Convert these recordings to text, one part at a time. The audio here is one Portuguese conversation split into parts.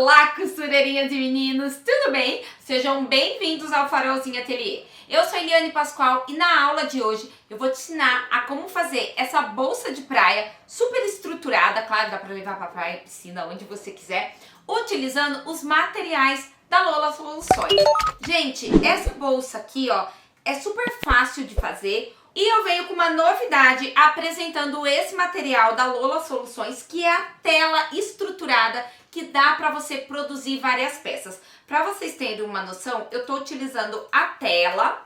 Olá, costureirinhas e meninos, tudo bem? Sejam bem-vindos ao Farolzinho Ateliê. Eu sou Eliane Pascoal e na aula de hoje eu vou te ensinar a como fazer essa bolsa de praia super estruturada, claro, dá pra levar pra praia, piscina, onde você quiser, utilizando os materiais da Lola Soluções. Gente, essa bolsa aqui, ó, é super fácil de fazer. E eu venho com uma novidade apresentando esse material da Lola Soluções, que é a tela estruturada que dá para você produzir várias peças. Para vocês terem uma noção, eu estou utilizando a tela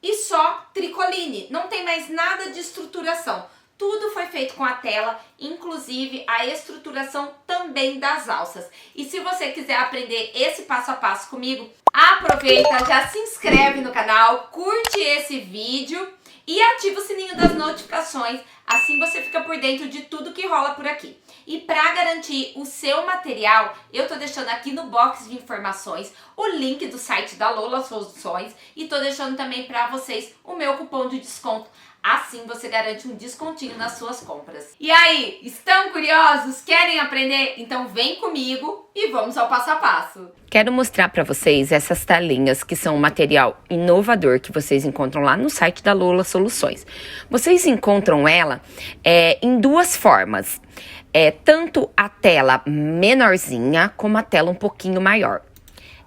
e só tricoline, não tem mais nada de estruturação. Tudo foi feito com a tela, inclusive a estruturação também das alças. E se você quiser aprender esse passo a passo comigo, aproveita, já se inscreve no canal, curte esse vídeo e ativa o sininho das notificações, assim você fica por dentro de tudo que rola por aqui. E para garantir o seu material, eu tô deixando aqui no box de informações o link do site da Lola Soluções e tô deixando também para vocês o meu cupom de desconto. Assim você garante um descontinho nas suas compras. E aí, estão curiosos? Querem aprender? Então vem comigo e vamos ao passo a passo. Quero mostrar para vocês essas telinhas que são um material inovador que vocês encontram lá no site da Lola Soluções. Vocês encontram ela em duas formas. Tanto a tela menorzinha como a tela um pouquinho maior.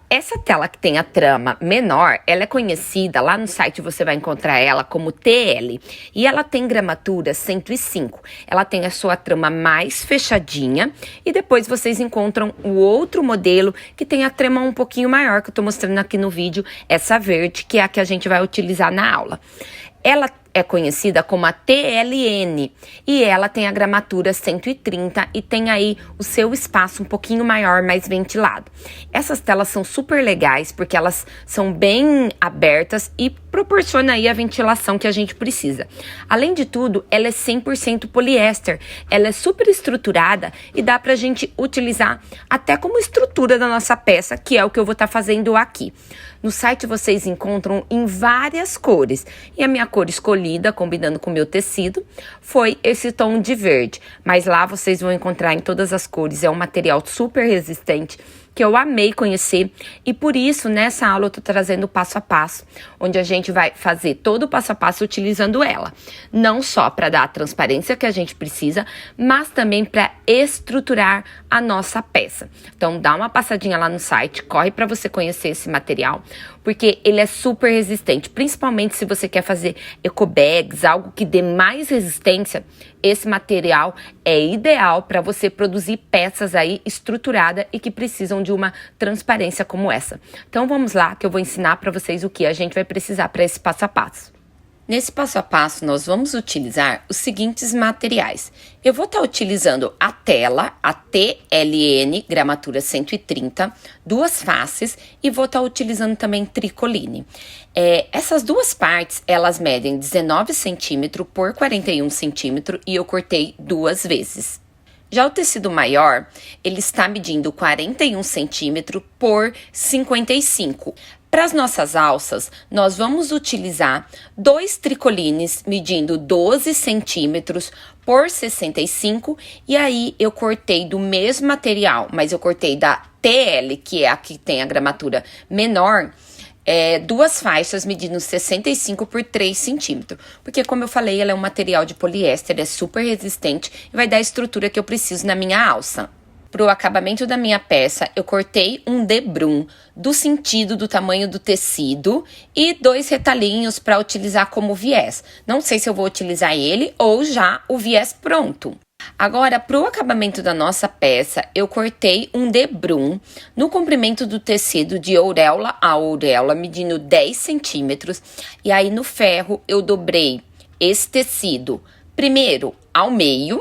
Essa tela que tem a trama menor, ela é conhecida, lá no site você vai encontrar ela como TL. E ela tem gramatura 105. Ela tem a sua trama mais fechadinha. E depois vocês encontram o outro modelo que tem a trama um pouquinho maior, que eu tô mostrando aqui no vídeo, essa verde, que é a que a gente vai utilizar na aula. Ela é conhecida como a TLN e ela tem a gramatura 130 e tem aí o seu espaço um pouquinho maior, mais ventilado. Essas telas são super legais porque elas são bem abertas e proporcionam aí a ventilação que a gente precisa. Além de tudo, ela é 100% poliéster, ela é super estruturada e dá pra gente utilizar até como estrutura da nossa peça, que é o que eu vou estar fazendo aqui. No site vocês encontram em várias cores e a minha cor escolhida, combinando com o meu tecido, foi esse tom de verde. Mas lá vocês vão encontrar em todas as cores, é um material super resistente que eu amei conhecer e por isso nessa aula eu tô trazendo o passo a passo, onde a gente vai fazer todo o passo a passo utilizando ela. Não só para dar a transparência que a gente precisa, mas também para estruturar a nossa peça. Então dá uma passadinha lá no site, corre para você conhecer esse material, porque ele é super resistente, principalmente se você quer fazer ecobags, algo que dê mais resistência. Esse material é ideal para você produzir peças aí estruturadas e que precisam de uma transparência como essa. Então vamos lá que eu vou ensinar para vocês o que a gente vai precisar para esse passo a passo. Nesse passo a passo, nós vamos utilizar os seguintes materiais. Eu vou estar utilizando a tela, a TLN, gramatura 130, duas faces e vou estar utilizando também tricoline. Essas duas partes, elas medem 19 centímetros por 41 centímetros e eu cortei duas vezes. Já o tecido maior, ele está medindo 41 centímetros por 55. Para as nossas alças, nós vamos utilizar dois tricolines medindo 12 centímetros por 65 e aí eu cortei do mesmo material, mas eu cortei da TL, que é a que tem a gramatura menor, duas faixas medindo 65 por 3 centímetros. Porque como eu falei, ela é um material de poliéster, é super resistente e vai dar a estrutura que eu preciso na minha alça. Para o acabamento da minha peça, eu cortei um debrum do sentido do tamanho do tecido e dois retalhinhos para utilizar como viés. Não sei se eu vou utilizar ele ou já o viés pronto. Agora, para o acabamento da nossa peça, eu cortei um debrum no comprimento do tecido de auréola a auréola, medindo 10 centímetros. E aí, no ferro, eu dobrei esse tecido primeiro ao meio.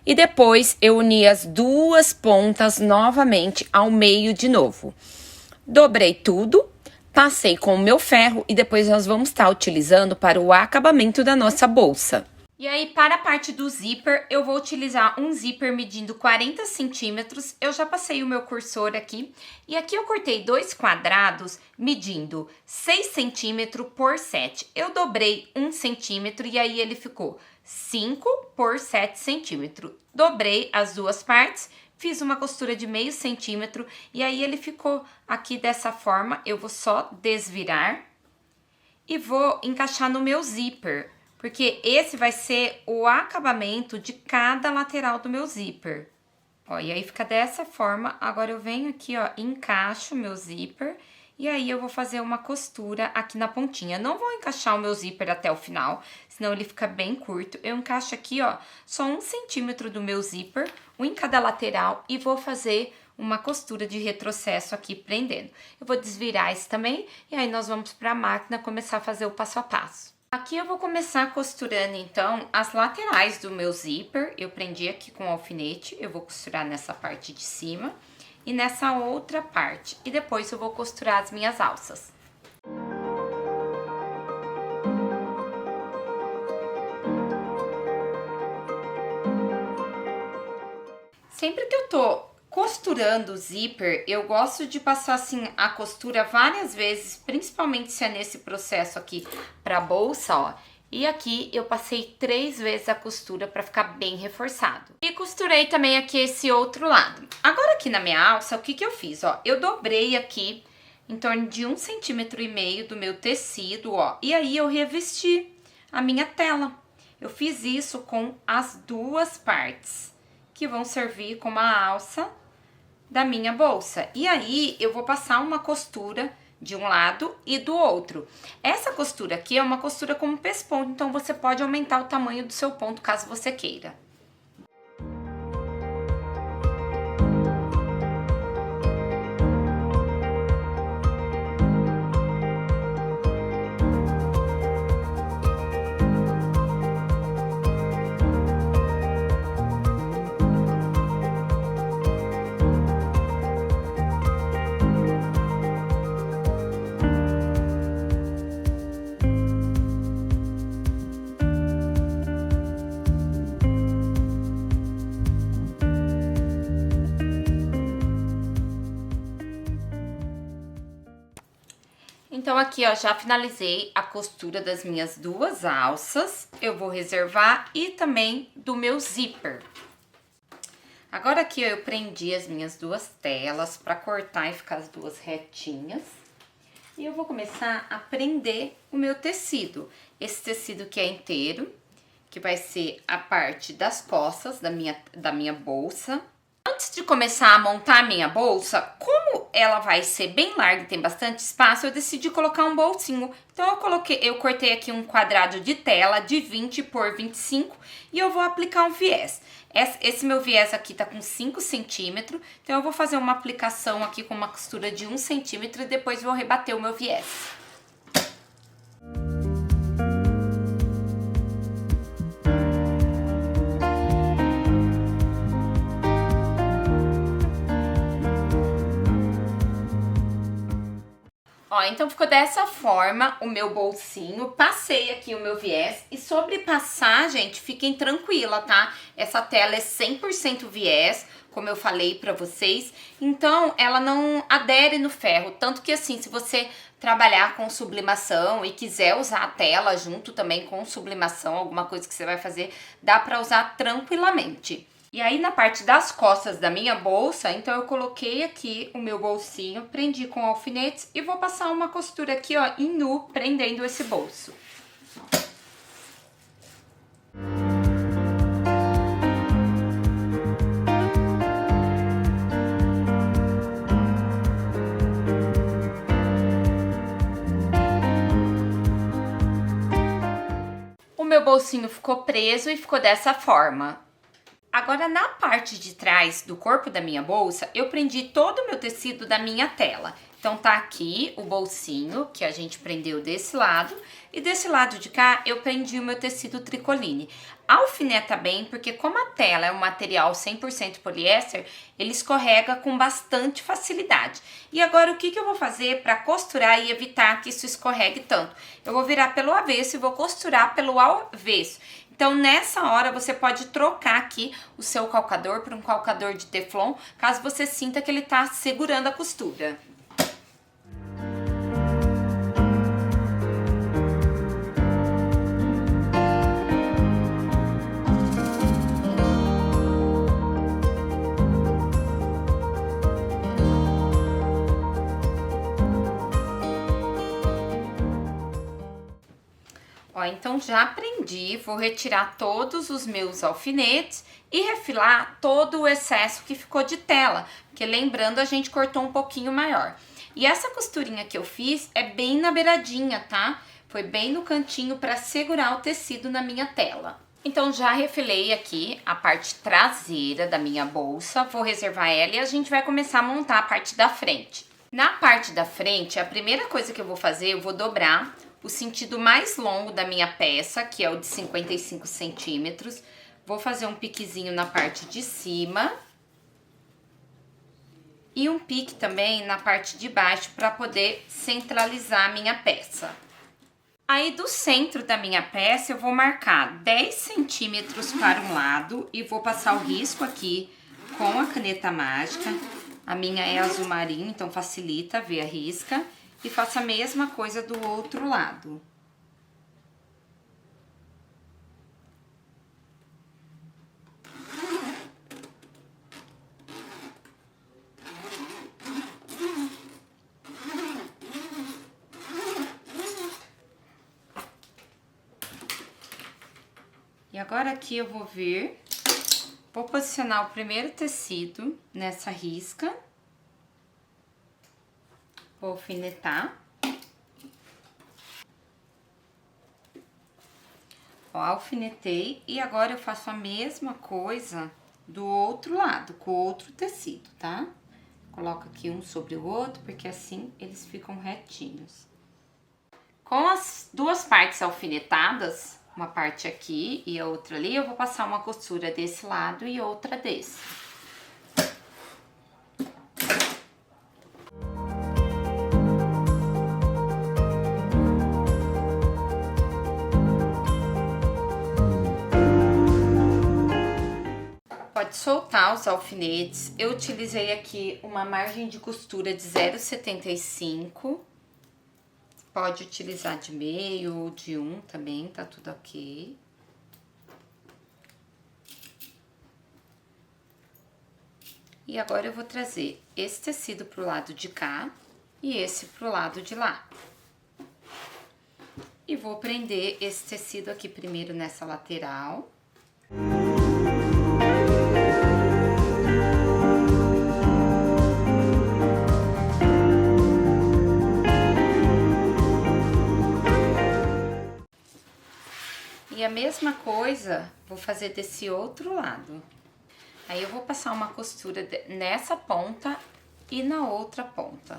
E depois eu uni as duas pontas novamente ao meio de novo. Dobrei tudo, passei com o meu ferro e depois nós vamos estar utilizando para o acabamento da nossa bolsa. E aí, para a parte do zíper, eu vou utilizar um zíper medindo 40 centímetros. Eu já passei o meu cursor aqui. E aqui eu cortei dois quadrados medindo 6 centímetros por 7. Eu dobrei 1 centímetro e aí ele ficou 5 por 7 centímetros. Dobrei as duas partes, fiz uma costura de meio centímetro e aí ele ficou aqui dessa forma. Eu vou só desvirar e vou encaixar no meu zíper, porque esse vai ser o acabamento de cada lateral do meu zíper. Ó, e aí fica dessa forma. Agora eu venho aqui, ó, encaixo o meu zíper e aí eu vou fazer uma costura aqui na pontinha. Não vou encaixar o meu zíper até o final, senão ele fica bem curto. Eu encaixo aqui, ó, só 1 centímetro do meu zíper, um em cada lateral, e vou fazer uma costura de retrocesso aqui prendendo. Eu vou desvirar esse também e aí nós vamos para a máquina começar a fazer o passo a passo. Aqui eu vou começar costurando, então, as laterais do meu zíper. Eu prendi aqui com o alfinete, eu vou costurar nessa parte de cima e nessa outra parte. E depois eu vou costurar as minhas alças. Sempre que eu tô costurando o zíper, eu gosto de passar assim a costura várias vezes, principalmente se é nesse processo aqui pra bolsa, ó. E aqui eu passei 3 vezes a costura pra ficar bem reforçado. E costurei também aqui esse outro lado. Agora aqui na minha alça, o que que eu fiz, ó? Eu dobrei aqui em torno de 1,5 centímetro do meu tecido, ó. E aí eu revesti a minha tela. Eu fiz isso com as duas partes, que vão servir como a alça da minha bolsa. E aí eu vou passar uma costura de um lado e do outro. Essa costura aqui é uma costura como pesponto, então você pode aumentar o tamanho do seu ponto caso você queira. Então, aqui, ó, já finalizei a costura das minhas duas alças. Eu vou reservar e também do meu zíper. Agora aqui, ó, eu prendi as minhas duas telas pra cortar e ficar as duas retinhas. E eu vou começar a prender o meu tecido. Esse tecido que é inteiro, que vai ser a parte das costas da minha bolsa. Antes de começar a montar a minha bolsa, como ela vai ser bem larga e tem bastante espaço, eu decidi colocar um bolsinho. Então eu cortei aqui um quadrado de tela de 20 por 25 e eu vou aplicar um viés. Esse meu viés aqui tá com 5 centímetros, então eu vou fazer uma aplicação aqui com uma costura de 1 centímetro e depois vou rebater o meu viés. Ó, então ficou dessa forma o meu bolsinho, passei aqui o meu viés e sobre passar, gente, fiquem tranquila, tá? Essa tela é 100% viés, como eu falei pra vocês, então ela não adere no ferro, tanto que assim, se você trabalhar com sublimação e quiser usar a tela junto também com sublimação, alguma coisa que você vai fazer, dá pra usar tranquilamente. E aí, na parte das costas da minha bolsa, então eu coloquei aqui o meu bolsinho, prendi com alfinetes e vou passar uma costura aqui, ó, em nu, prendendo esse bolso. O meu bolsinho ficou preso e ficou dessa forma. Agora, na parte de trás do corpo da minha bolsa, eu prendi todo o meu tecido da minha tela. Então, tá aqui o bolsinho, que a gente prendeu desse lado. E desse lado de cá, eu prendi o meu tecido tricoline. Alfineta bem, porque como a tela é um material 100% poliéster, ele escorrega com bastante facilidade. E agora, o que eu vou fazer para costurar e evitar que isso escorregue tanto? Eu vou virar pelo avesso e vou costurar pelo avesso. Então, nessa hora, você pode trocar aqui o seu calcador por um calcador de teflon, caso você sinta que ele tá segurando a costura. Ó, então já prendi, vou retirar todos os meus alfinetes e refilar todo o excesso que ficou de tela, porque lembrando a gente cortou um pouquinho maior. E essa costurinha que eu fiz é bem na beiradinha, tá? Foi bem no cantinho para segurar o tecido na minha tela. Então já refilei aqui a parte traseira da minha bolsa, vou reservar ela e a gente vai começar a montar a parte da frente. Na parte da frente, a primeira coisa que eu vou fazer, eu vou dobrar o sentido mais longo da minha peça, que é o de 55 centímetros. Vou fazer um piquezinho na parte de cima e um pique também na parte de baixo para poder centralizar a minha peça. Aí do centro da minha peça eu vou marcar 10 centímetros para um lado e vou passar o risco aqui com a caneta mágica. A minha é azul marinho, então facilita ver a risca. E faço a mesma coisa do outro lado. E agora aqui eu vou vir, vou posicionar o primeiro tecido nessa risca. Vou alfinetar. Ó, alfinetei e agora eu faço a mesma coisa do outro lado, com o outro tecido, tá? Coloco aqui um sobre o outro, porque assim eles ficam retinhos. Com as duas partes alfinetadas, uma parte aqui e a outra ali, eu vou passar uma costura desse lado e outra desse. Pode soltar os alfinetes. Eu utilizei aqui uma margem de costura de 0,75. Pode utilizar de meio ou de 1 também, tá tudo ok. E agora eu vou trazer esse tecido pro lado de cá e esse pro lado de lá. E vou prender esse tecido aqui primeiro nessa lateral. E a mesma coisa vou fazer desse outro lado. Aí eu vou passar uma costura nessa ponta e na outra ponta.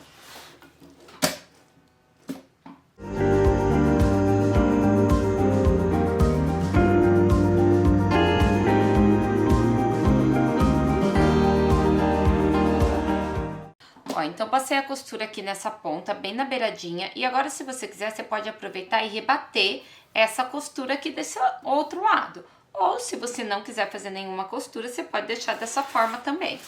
Ó, então passei a costura aqui nessa ponta, bem na beiradinha. E agora, se você quiser, você pode aproveitar e rebater essa costura aqui desse outro lado. Ou, se você não quiser fazer nenhuma costura, você pode deixar dessa forma também.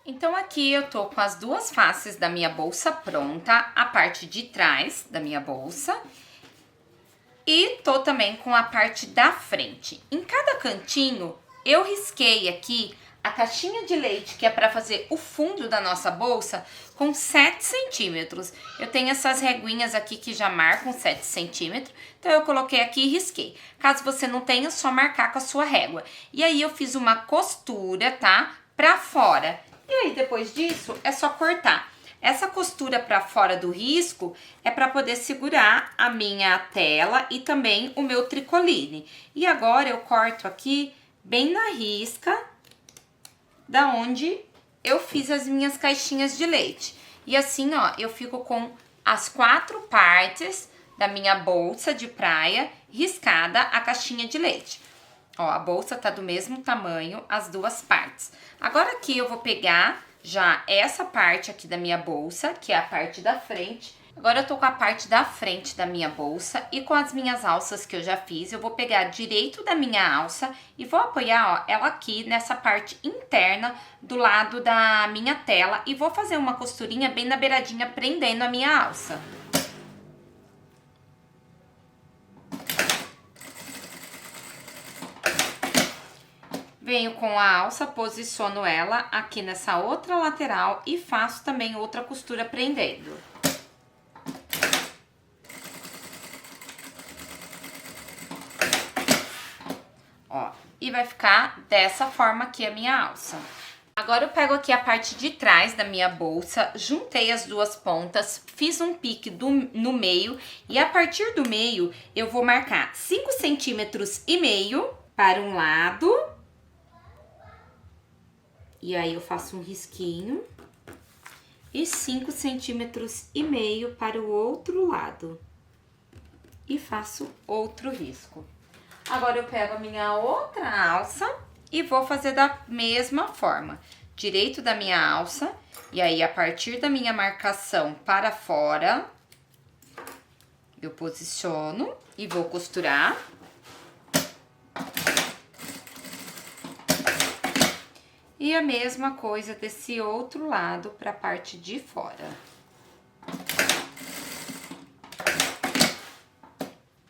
Então, aqui eu tô com as duas faces da minha bolsa pronta, a parte de trás da minha bolsa. E tô também com a parte da frente. Em cada cantinho, eu risquei aqui a caixinha de leite, que é para fazer o fundo da nossa bolsa, com 7 centímetros. Eu tenho essas reguinhas aqui que já marcam 7 centímetros, então eu coloquei aqui e risquei. Caso você não tenha, é só marcar com a sua régua. E aí eu fiz uma costura, tá? Pra fora. E aí depois disso, é só cortar. Essa costura para fora do risco é para poder segurar a minha tela e também o meu tricoline. E agora eu corto aqui bem na risca da onde eu fiz as minhas caixinhas de leite. E assim, ó, eu fico com as 4 partes da minha bolsa de praia riscada a caixinha de leite. Ó, a bolsa tá do mesmo tamanho, as duas partes. Agora aqui eu vou pegar já essa parte aqui da minha bolsa, que é a parte da frente. Agora eu tô com a parte da frente da minha bolsa e com as minhas alças que eu já fiz, eu vou pegar direito da minha alça e vou apoiar, ó, ela aqui nessa parte interna do lado da minha tela e vou fazer uma costurinha bem na beiradinha, prendendo a minha alça. Venho com a alça, posiciono ela aqui nessa outra lateral e faço também outra costura prendendo. Ó, e vai ficar dessa forma aqui a minha alça. Agora eu pego aqui a parte de trás da minha bolsa, juntei as duas pontas, fiz um pique no meio e a partir do meio eu vou marcar 5,5 centímetros para um lado. E aí eu faço um risquinho e 5,5 centímetros para o outro lado. E faço outro risco. Agora eu pego a minha outra alça e vou fazer da mesma forma. Direito da minha alça, e aí a partir da minha marcação para fora, eu posiciono e vou costurar. E a mesma coisa desse outro lado para a parte de fora.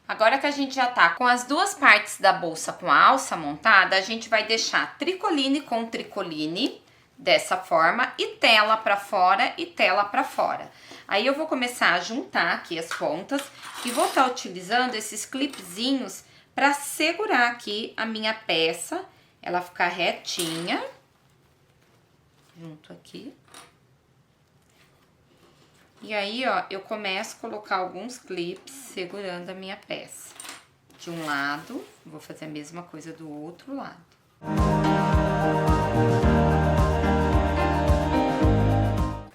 Agora que a gente já tá com as duas partes da bolsa com a alça montada, a gente vai deixar tricoline com tricoline dessa forma e tela para fora e tela para fora. Aí eu vou começar a juntar aqui as pontas e vou estar utilizando esses clipezinhos para segurar aqui a minha peça, ela ficar retinha. Junto aqui. E aí, ó, eu começo a colocar alguns clipes segurando a minha peça. De um lado, vou fazer a mesma coisa do outro lado.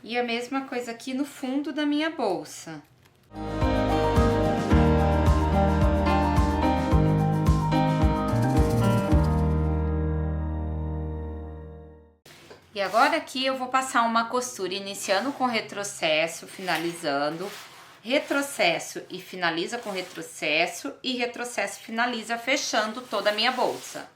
E a mesma coisa aqui no fundo da minha bolsa. E agora aqui eu vou passar uma costura iniciando com retrocesso, finalizando, retrocesso e finaliza com retrocesso e retrocesso e finaliza fechando toda a minha bolsa.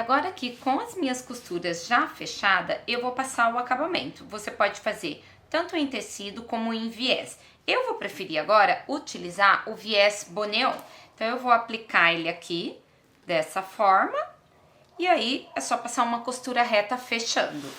Agora aqui, com as minhas costuras já fechadas, eu vou passar o acabamento. Você pode fazer tanto em tecido como em viés. Eu vou preferir agora utilizar o viés Boneon. Então, eu vou aplicar ele aqui, dessa forma. E aí, é só passar uma costura reta fechando.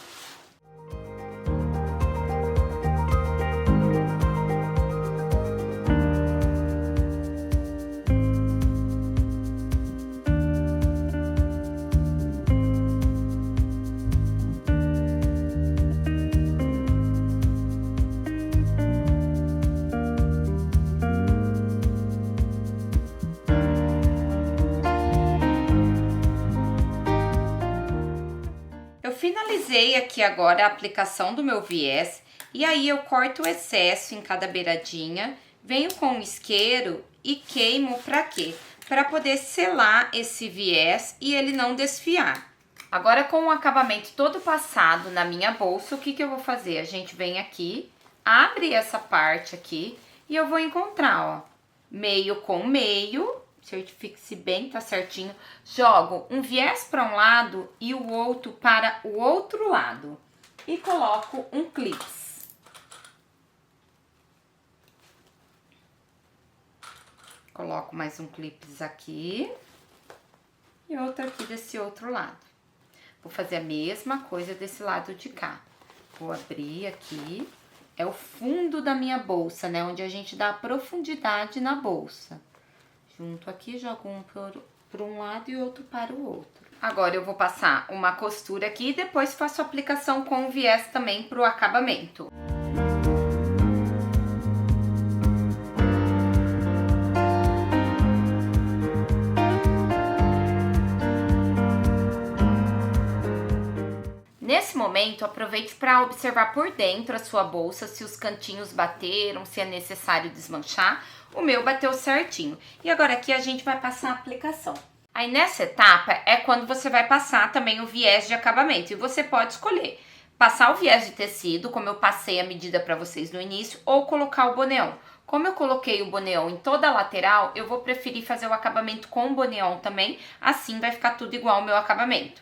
Finalizei aqui agora a aplicação do meu viés e aí eu corto o excesso em cada beiradinha, venho com o isqueiro e queimo pra quê? Para poder selar esse viés e ele não desfiar. Agora com o acabamento todo passado na minha bolsa, o que eu vou fazer? A gente vem aqui, abre essa parte aqui e eu vou encontrar, ó, meio com meio. Certifique se bem, tá certinho. Jogo um viés para um lado e o outro para o outro lado. E coloco um clips. Coloco mais um clips aqui. E outro aqui desse outro lado. Vou fazer a mesma coisa desse lado de cá. Vou abrir aqui. É o fundo da minha bolsa, né? Onde a gente dá profundidade na bolsa. Junto aqui, jogo um para um lado e outro para o outro. Agora, eu vou passar uma costura aqui e depois faço a aplicação com o viés também para o acabamento. Nesse momento, aproveite para observar por dentro a sua bolsa, se os cantinhos bateram, se é necessário desmanchar. O meu bateu certinho. E agora aqui a gente vai passar a aplicação. Aí nessa etapa é quando você vai passar também o viés de acabamento. E você pode escolher passar o viés de tecido, como eu passei a medida para vocês no início, ou colocar o boneon. Como eu coloquei o boneon em toda a lateral, eu vou preferir fazer o acabamento com o boneon também, assim vai ficar tudo igual ao meu acabamento.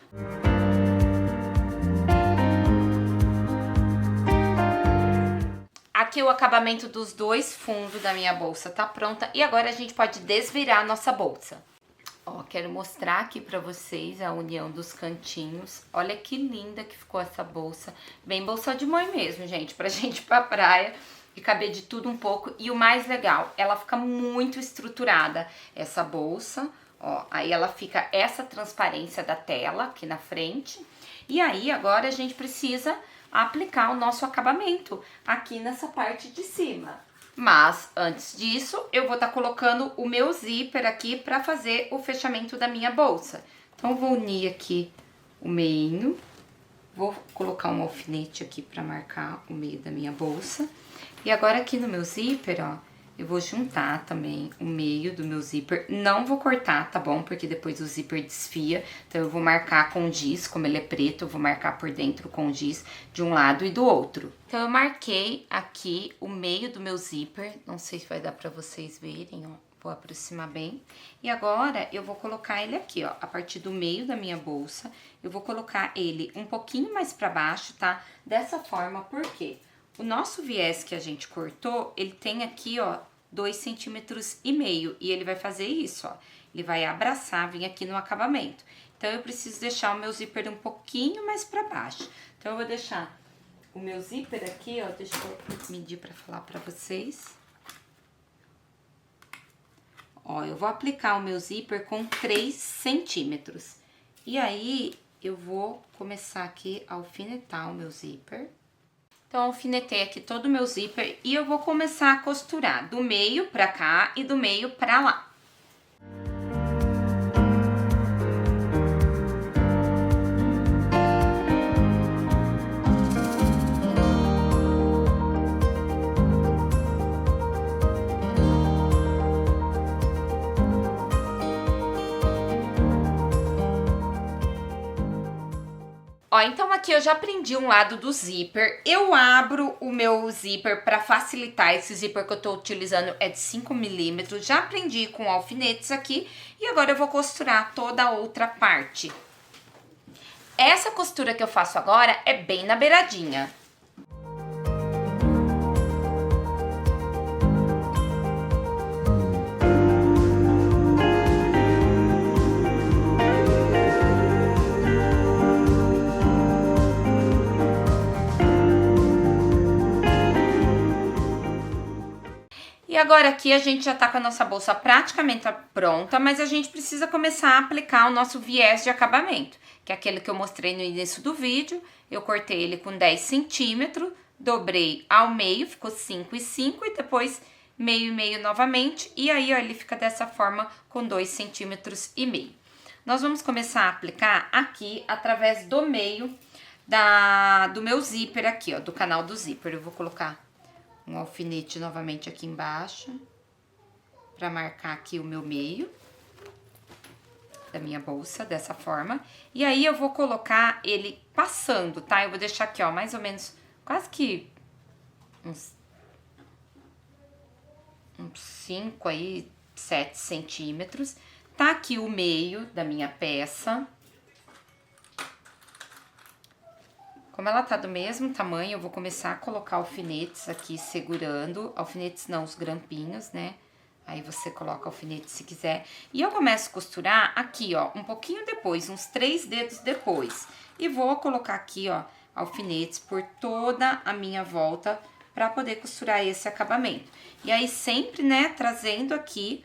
Aqui o acabamento dos dois fundos da minha bolsa tá pronta e agora a gente pode desvirar a nossa bolsa. Ó, quero mostrar aqui pra vocês a união dos cantinhos. Olha que linda que ficou essa bolsa. Bem bolsa de mãe mesmo, gente, pra gente ir pra praia e caber de tudo um pouco. E o mais legal, ela fica muito estruturada, essa bolsa. Ó, aí ela fica essa transparência da tela aqui na frente. E aí agora a gente precisa aplicar o nosso acabamento aqui nessa parte de cima. Mas antes disso, eu vou estar colocando o meu zíper aqui para fazer o fechamento da minha bolsa. Então, eu vou unir aqui o meinho, vou colocar um alfinete aqui para marcar o meio da minha bolsa. E agora aqui no meu zíper, ó, eu vou juntar também o meio do meu zíper. Não vou cortar, tá bom? Porque depois o zíper desfia. Então, eu vou marcar com giz, como ele é preto, eu vou marcar por dentro com giz de um lado e do outro. Então, eu marquei aqui o meio do meu zíper. Não sei se vai dar pra vocês verem, ó. Vou aproximar bem. E agora, eu vou colocar ele aqui, ó. A partir do meio da minha bolsa, eu vou colocar ele um pouquinho mais pra baixo, tá? Dessa forma, por quê? O nosso viés que a gente cortou, ele tem aqui, ó, 2,5 centímetros e ele vai fazer isso, ó. Ele vai abraçar, vir aqui no acabamento. Então, eu preciso deixar o meu zíper um pouquinho mais pra baixo. Então, eu vou deixar o meu zíper aqui, ó, deixa eu medir pra falar pra vocês. Ó, eu vou aplicar o meu zíper com 3 centímetros. E aí, eu vou começar aqui a alfinetar o meu zíper. Então, alfinetei aqui todo o meu zíper e eu vou começar a costurar do meio pra cá e do meio pra lá. Ó, então aqui eu já prendi um lado do zíper. Eu abro o meu zíper para facilitar. Esse zíper que eu tô utilizando é de 5 milímetros. Já prendi com alfinetes aqui e agora eu vou costurar toda a outra parte. Essa costura que eu faço agora é bem na beiradinha. E agora aqui a gente já tá com a nossa bolsa praticamente pronta, mas a gente precisa começar a aplicar o nosso viés de acabamento, que é aquele que eu mostrei no início do vídeo. Eu cortei ele com 10 centímetros, dobrei ao meio, ficou 5 e 5, e depois meio e meio novamente, e aí ó, ele fica dessa forma com 2,5 centímetros. Nós vamos começar a aplicar aqui através do meio do meu zíper aqui, ó, do canal do zíper. Eu vou colocar um alfinete novamente aqui embaixo, pra marcar aqui o meu meio da minha bolsa, dessa forma. E aí, eu vou colocar ele passando, tá? Eu vou deixar aqui, ó, mais ou menos, quase que uns 5 aí, 7 centímetros. Tá aqui o meio da minha peça. Como ela tá do mesmo tamanho, eu vou começar a colocar alfinetes aqui segurando. Alfinetes não, os grampinhos, né? Aí você coloca alfinete se quiser. E eu começo a costurar aqui, ó, um pouquinho depois, uns 3 dedos depois. E vou colocar aqui, ó, alfinetes por toda a minha volta pra poder costurar esse acabamento. E aí sempre, né, trazendo aqui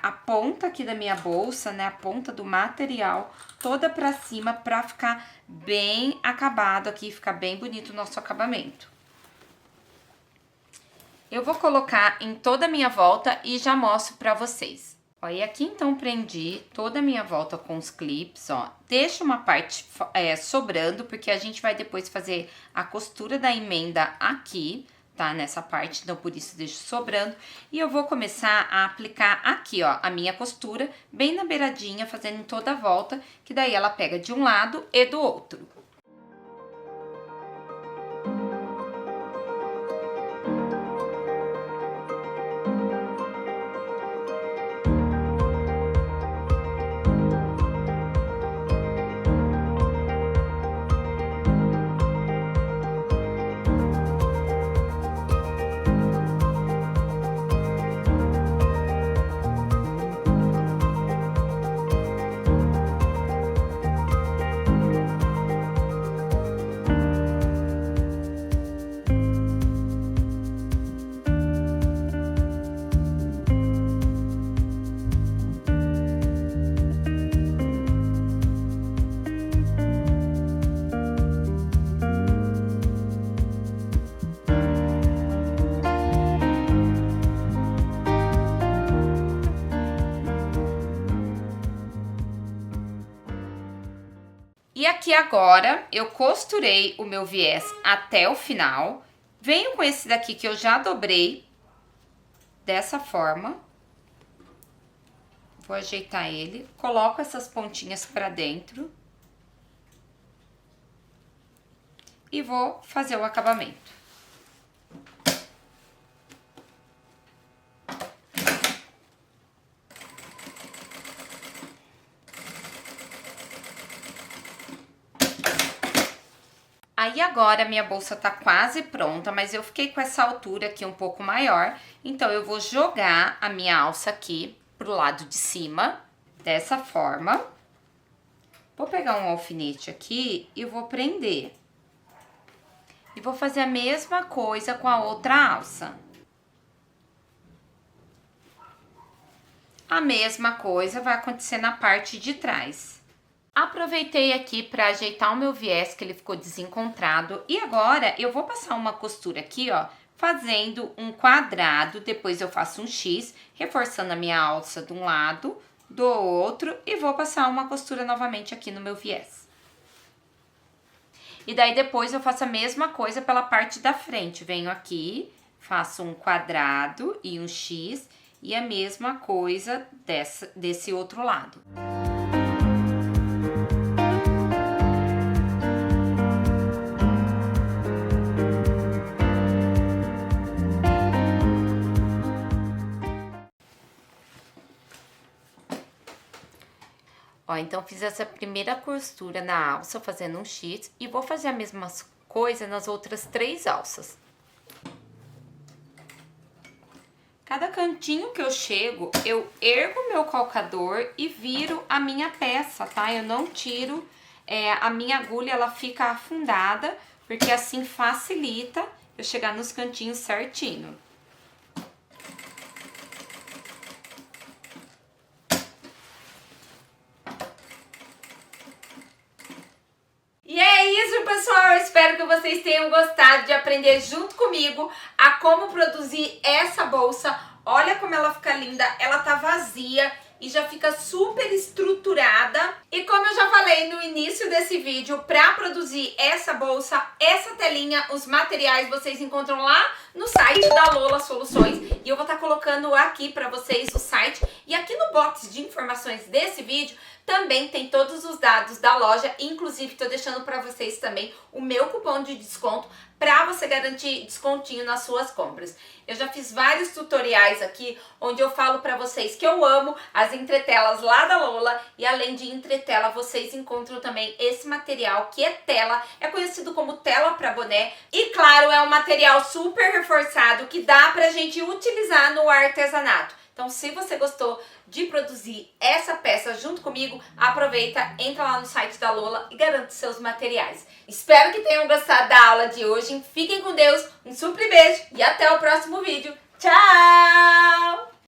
a ponta aqui da minha bolsa, né, a ponta do material toda pra cima pra ficar bem acabado aqui, ficar bem bonito o nosso acabamento. Eu vou colocar em toda a minha volta e já mostro pra vocês. Ó, e aqui então prendi toda a minha volta com os clips, ó. Deixa uma parte sobrando, porque a gente vai depois fazer a costura da emenda aqui, tá? Nessa parte, então por isso deixo sobrando. E eu vou começar a aplicar aqui, ó, a minha costura, bem na beiradinha, fazendo em toda a volta, que daí ela pega de um lado e do outro. E aqui agora eu costurei o meu viés até o final. Venho com esse daqui que eu já dobrei dessa forma. Vou ajeitar ele, coloco essas pontinhas pra dentro. E vou fazer o acabamento. Aí agora minha bolsa tá quase pronta, mas eu fiquei com essa altura aqui um pouco maior. Então eu vou jogar a minha alça aqui pro lado de cima, dessa forma. Vou pegar um alfinete aqui e vou prender. E vou fazer a mesma coisa com a outra alça. A mesma coisa vai acontecer na parte de trás. Aproveitei aqui para ajeitar o meu viés, que ele ficou desencontrado. E agora eu vou passar uma costura aqui, ó, fazendo um quadrado. Depois eu faço um X, reforçando a minha alça de um lado, do outro. E vou passar uma costura novamente aqui no meu viés. E daí depois eu faço a mesma coisa pela parte da frente. Venho aqui, faço um quadrado e um X. E a mesma coisa desse outro lado. Ó, então fiz essa primeira costura na alça, fazendo um X, e vou fazer a mesma coisa nas outras 3 alças. Cada cantinho que eu chego, eu ergo meu calcador e viro a minha peça, tá? Eu não tiro, a minha agulha, ela fica afundada, porque assim facilita eu chegar nos cantinhos certinho. E é isso, pessoal, eu espero que vocês tenham gostado de aprender junto comigo a como produzir essa bolsa. Olha como ela fica linda, ela tá vazia e já fica super estruturada. E como eu já falei no início desse vídeo, para produzir essa bolsa, essa telinha, os materiais vocês encontram lá no site da Lola Soluções. E eu vou estar colocando aqui para vocês o site. E aqui no box de informações desse vídeo também tem todos os dados da loja, inclusive tô deixando para vocês também o meu cupom de desconto para você garantir descontinho nas suas compras. Eu já fiz vários tutoriais aqui onde eu falo para vocês que eu amo as entretelas lá da Lola, e além de entretela vocês encontram também esse material que é tela, é conhecido como tela para boné, e claro, é um material super reforçado que dá pra gente utilizar no artesanato. Então, se você gostou de produzir essa peça junto comigo, aproveita, entra lá no site da Lola e garante seus materiais. Espero que tenham gostado da aula de hoje. Fiquem com Deus, um super beijo e até o próximo vídeo. Tchau!